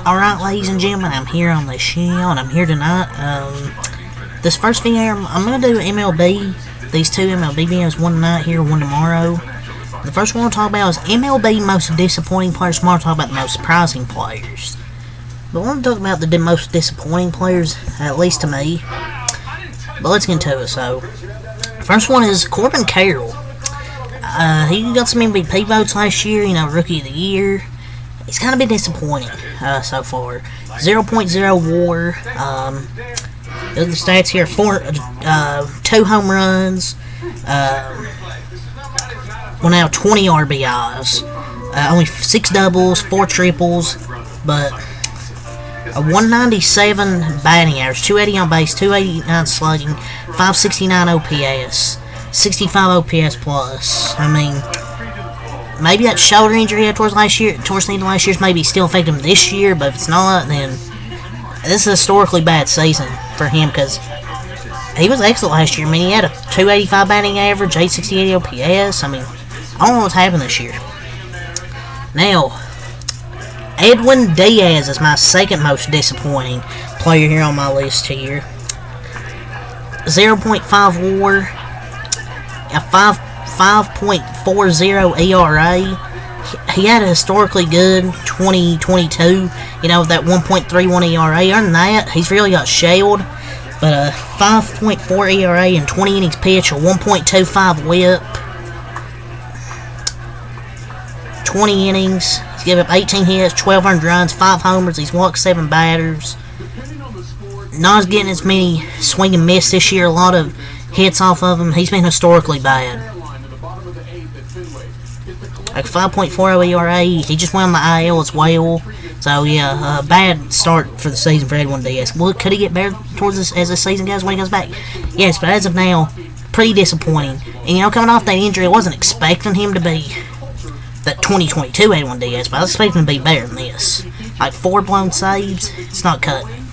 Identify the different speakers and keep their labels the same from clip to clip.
Speaker 1: Alright, ladies and gentlemen, I'm here on the show, and I'm here tonight. This first video, I'm going to do MLB. These two MLB videos, one tonight here, one tomorrow. The first one we'll talk about is MLB most disappointing players. Tomorrow we'll talk about the most surprising players. But I want to talk about the most disappointing players, at least to me. But let's get into it. So, first one is Corbin Carroll. He got some MVP votes last year, Rookie of the Year. He's kind of been disappointing so far. 0.0 WAR. The stats here: 2 home runs. Well, now 20 RBIs. Only 6 doubles, 4 triples, but a 197 batting average, 280 on base, 289 slugging, 569 OPS, 65 OPS plus. I mean, maybe that shoulder injury he had towards the end of last year's maybe still affected him this year, but if it's not, then this is a historically bad season for him because he was excellent last year. I mean, he had a 285 batting average, 868 OPS. I mean, I don't know what's happened this year. Now, Edwin Diaz is my second most disappointing player here on my list here. 0.5 WAR, a 5.40 ERA. He had a historically good 2022, with that 1.31 ERA. Other than that, he's really got shelled. But a 5.4 ERA in 20 innings pitched, a 1.25 WHIP. 20 innings. He's given up 18 hits, 1,200 runs, 5 homers. He's walked 7 batters. Not getting as many swing and miss this year. A lot of hits off of him. He's been historically bad. Like 5.40 ERA. He just went on the IL as well. So yeah, bad start for the season for Edwin Diaz. Well, could he get better towards this as the season goes when he goes back? Yes, but as of now, pretty disappointing. And coming off that injury, I wasn't expecting him to be that 2022 Edwin Diaz, but I was expecting him to be better than this. Like 4 blown saves, it's not cutting.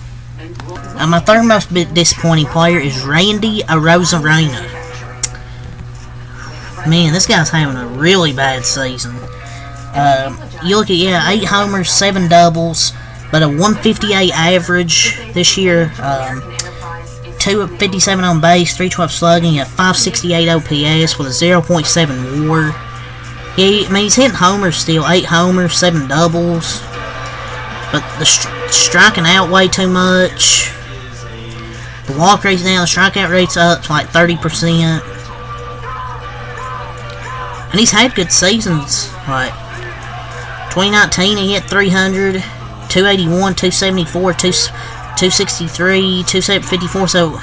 Speaker 1: My third most disappointing player is Randy Arozarena. Man, this guy's having a really bad season. You look at, 8 homers, 7 doubles, but a 158 average this year. 257 on base, 312 slugging, a 568 OPS with a 0.7 WAR. Yeah, he's hitting homers still. 8 homers, 7 doubles. But the striking out way too much. The walk rate's down, the strikeout rate's up to like 30%. And he's had good seasons. Like 2019, he hit 300, 281, 274, 263, 254. So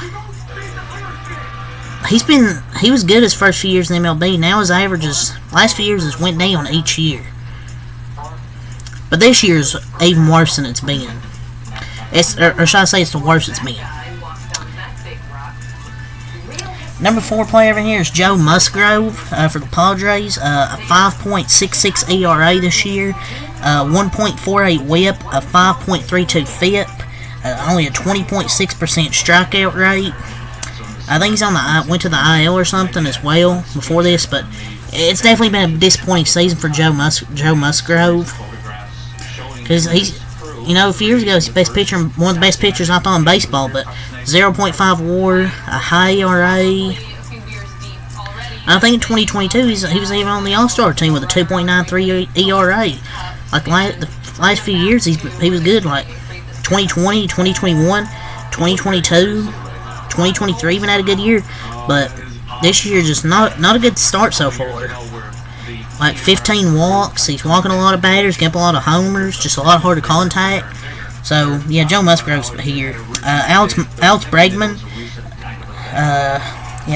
Speaker 1: he was good his first few years in MLB. Now his averages, last few years, has went down each year. But this year's even worse than it's been. Or should I say it's the worst it's been. Number 4 player over here is Joe Musgrove for the Padres. A 5.66 ERA this year. 1.48 WHIP. A 5.32 FIP. Only a 20.6% strikeout rate. I think he's went to the IL or something as well before this, but it's definitely been a disappointing season for Joe Musgrove. Because he's, a few years ago, he's the best pitcher, one of the best pitchers I thought in baseball, but 0.5 WAR, a high ERA. I think in 2022, he was even on the All-Star team with a 2.93 ERA. Like the last few years, he was good, like 2020, 2021, 2022. 2023 even had a good year, but this year just not a good start so far. Like 15 walks, he's walking a lot of batters, getting up a lot of homers, just a lot harder contact. So yeah, Joe Musgrove's here. Alex Bregman,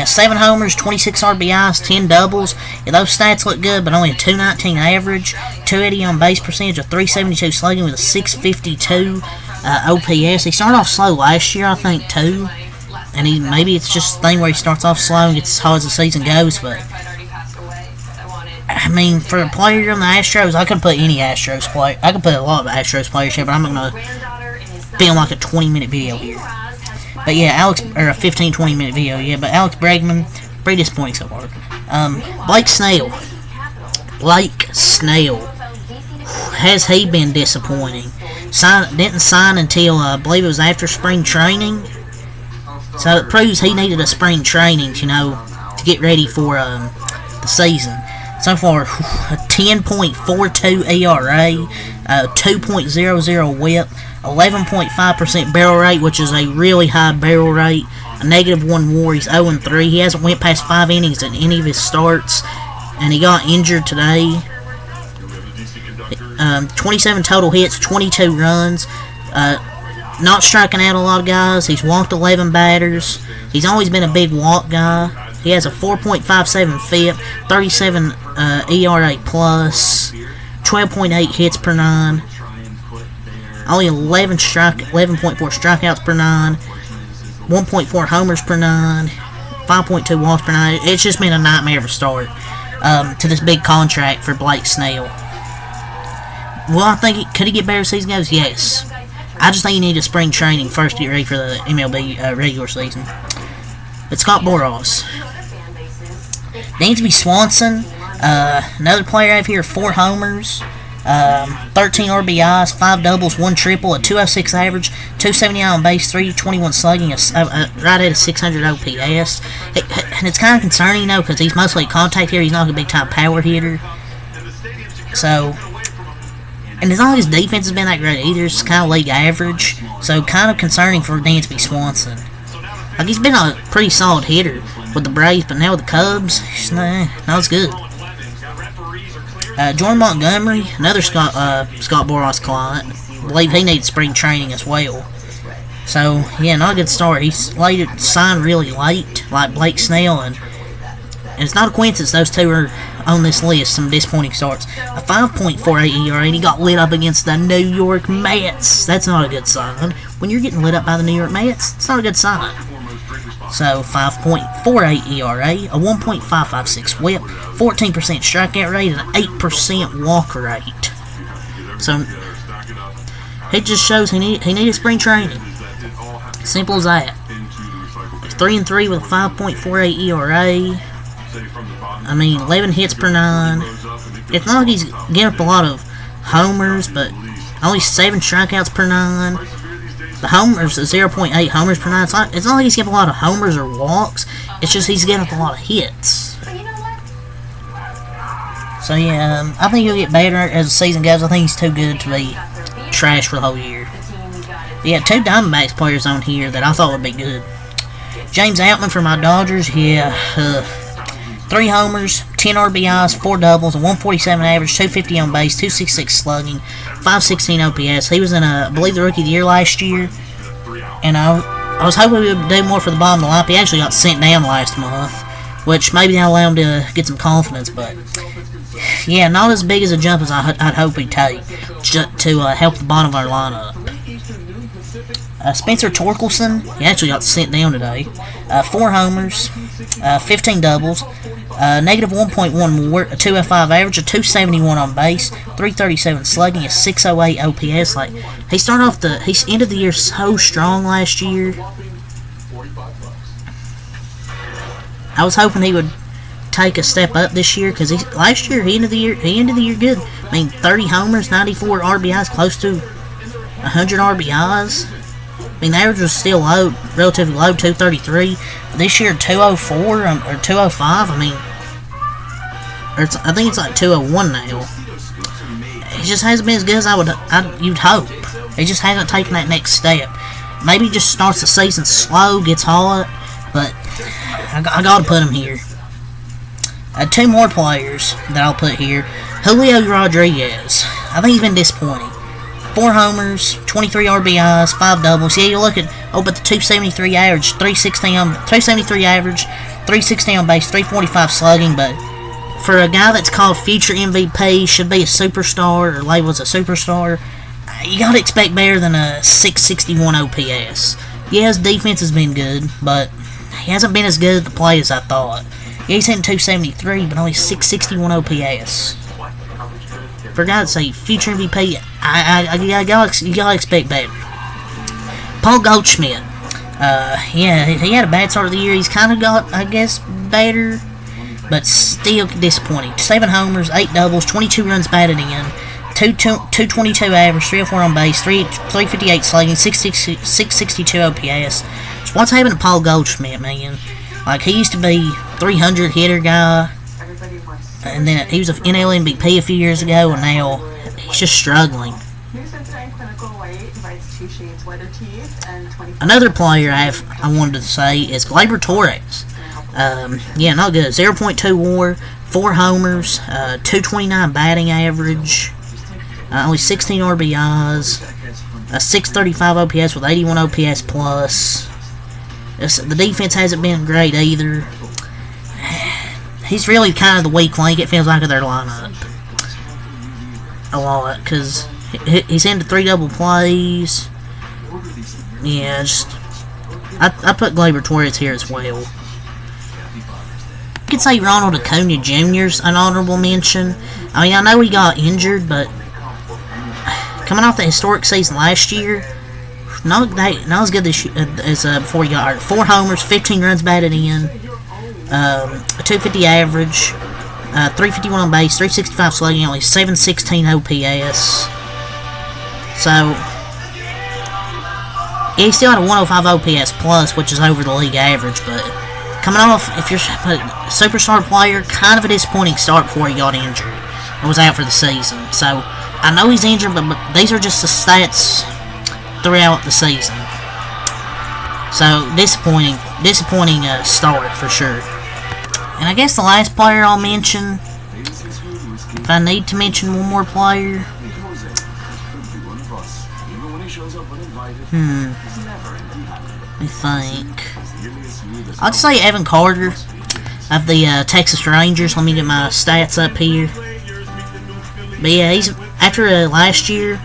Speaker 1: 7 homers, 26 RBIs, 10 doubles. Yeah, those stats look good, but only a 219 average, 280 on base percentage, a 372 slugging with a 652 OPS. He started off slow last year, I think, too. And maybe it's just a thing where he starts off slow and gets as hard as the season goes, but I mean, for a player on the Astros, I could put any Astros player. I could put a lot of Astros players here, but I'm not going to film like a 20-minute video here. But yeah, or a 15-20-minute video, yeah. But Alex Bregman, pretty disappointing so far. Blake Snell. Has he been disappointing? Didn't sign until I believe it was after spring training. So it proves he needed a spring training, to get ready for the season. So far, a 10.42 ERA, 2.00 WHIP, 11.5% barrel rate, which is a really high barrel rate. A -1 WAR. He's 0-3. He hasn't went past 5 innings in any of his starts, and he got injured today. 27 total hits, 22 runs. Not striking out a lot of guys. He's walked 11 batters. He's always been a big walk guy. He has a 4.57 FIP, 37 ERA plus, 12.8 hits per 9. Only 11.4 strikeouts per 9. 1.4 homers per 9. 5.2 walks per 9. It's just been a nightmare of a start to this big contract for Blake Snell. Well, I think could he get better as season goes? Yes. I just think you need a spring training first to get ready for the MLB regular season. But Scott Boras. Dansby Swanson, another player out here, 4 homers, 13 RBIs, 5 doubles, 1 triple, a 206 average, 279 on base, 321 slugging, right at a 600 OPS. And it's kind of concerning, because he's mostly a contact hitter. He's not a big-time power hitter. So, and it's not like his defense has been that great either. It's kind of league average. So, kind of concerning for Dansby Swanson. Like, he's been a pretty solid hitter with the Braves, but now with the Cubs, not as good. Jordan Montgomery, another Scott Boras client. I believe he needs spring training as well. So, yeah, not a good start. He's signed really late, like Blake Snell, and it's not a coincidence those two are on this list. Some disappointing starts. A 5.48 ERA, and he got lit up against the New York Mets. That's not a good sign. When you're getting lit up by the New York Mets, it's not a good sign. So, 5.48 ERA, a 1.556 WHIP, 14% strikeout rate, and an 8% walk rate. So, it just shows he needed spring training. Simple as that. 3-3 with a 5.48 ERA. 11 hits per 9. It's not like he's getting up a lot of homers, but only 7 strikeouts per 9. The homers are 0.8 homers per 9. It's not like he's getting a lot of homers or walks. It's just he's getting up a lot of hits. So yeah, I think he'll get better as the season goes. I think he's too good to be trash for the whole year. Yeah, 2 Diamondbacks players on here that I thought would be good. James Outman for my Dodgers. Yeah, 3 homers, 10 RBIs, 4 doubles, a 147 average, 250 on base, 266 slugging, 516 OPS. He was in, I believe, the Rookie of the Year last year. And I was hoping we would do more for the bottom of the lineup. He actually got sent down last month, which maybe that'll allow him to get some confidence. But, yeah, not as big as a jump as I'd hope he'd take to help the bottom of our lineup. Spencer Torkelson, he actually got sent down today. 4 homers, 15 doubles, -1.1 WAR, a 205 average, a 271 on base, 337 slugging, a 608 OPS. Like, he ended the year so strong last year. I was hoping he would take a step up this year, because last year he ended the year good. 30 homers, 94 RBIs, close to 100 RBIs. The average was still low, relatively low, 233. This year, 204 or 205. I think it's like 201 now. It just hasn't been as good as you'd hope. It just hasn't taken that next step. Maybe he just starts the season slow, gets hot, but I gotta put him here. 2 more players that I'll put here. Julio Rodriguez. I think he's been disappointing. 4 homers, 23 RBIs, 5 doubles. Yeah, you look at but the 273 average, 273 average, 316 on base, 345 slugging. But for a guy that's called future MVP, should be a superstar or labeled as a superstar, you gotta expect better than a 661 OPS. Yeah, his defense has been good, but he hasn't been as good at the plate as I thought. Yeah, he's hitting 273, but only 661 OPS. For God's sake, future MVP, you gotta expect better. Paul Goldschmidt. Yeah, he had a bad start of the year. He's kind of got, I guess, better, but still disappointing. 7 homers, 8 doubles, 22 runs batted in, 222 average, 304 on base, 358 slugging, 662 OPS. So what's happened to Paul Goldschmidt, man? Like, he used to be 300 hitter guy, and then he was an NL MVP a few years ago, and now he's just struggling. Another player I wanted to say is Gleyber Torres. Yeah, not good. 0.2 WAR, 4 homers, 229 batting average, only 16 RBIs, a 635 OPS with 81 OPS plus. The defense hasn't been great either. He's really kind of the weak link, it feels like, of their lineup. A lot, because he's into 3 double plays. Yeah, I put Gleyber Torres here as well. You could say Ronald Acuna Jr.'s an honorable mention. I mean, I know he got injured, but coming off the historic season last year, not as good as before he got hurt. 4 homers, 15 runs batted in, a 250 average, 351 on base, 365 slugging, only 716 OPS. So, yeah, he still had a 105 OPS plus, which is over the league average, but coming off, if you're a superstar player, kind of a disappointing start before he got injured and was out for the season. So, I know he's injured, but these are just the stats throughout the season. So, disappointing start for sure. And I guess the last player I'll mention, if I need to mention one more player, let me think. I'd say Evan Carter of the Texas Rangers. Let me get my stats up here. But yeah, he's after last year,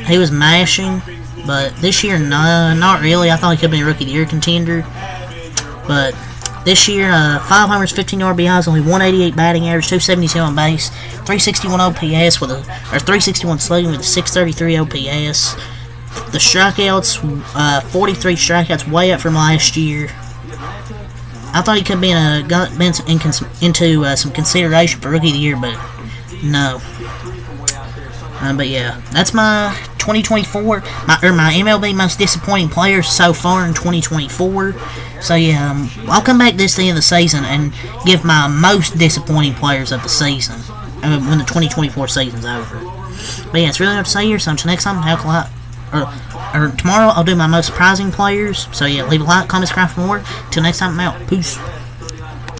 Speaker 1: he was mashing, but this year, no, not really. I thought he could be a Rookie of the Year contender, but this year, 5 homers, 15 RBIs, only 188 batting average, 272 on base, 361 OPS with 361 slugging with a 633 OPS. The strikeouts, 43 strikeouts, way up from last year. I thought he could be into some consideration for Rookie of the Year, but no. But yeah, that's my 2024, my MLB most disappointing players so far in 2024. So yeah, I'll come back this the end of the season and give my most disappointing players of the season when the 2024 season's over. But yeah, it's really hard to say here. So until next time, have a lot. Or tomorrow I'll do my most surprising players. So yeah, leave a like, comment, subscribe for more. Till next time, I'm out. Peace.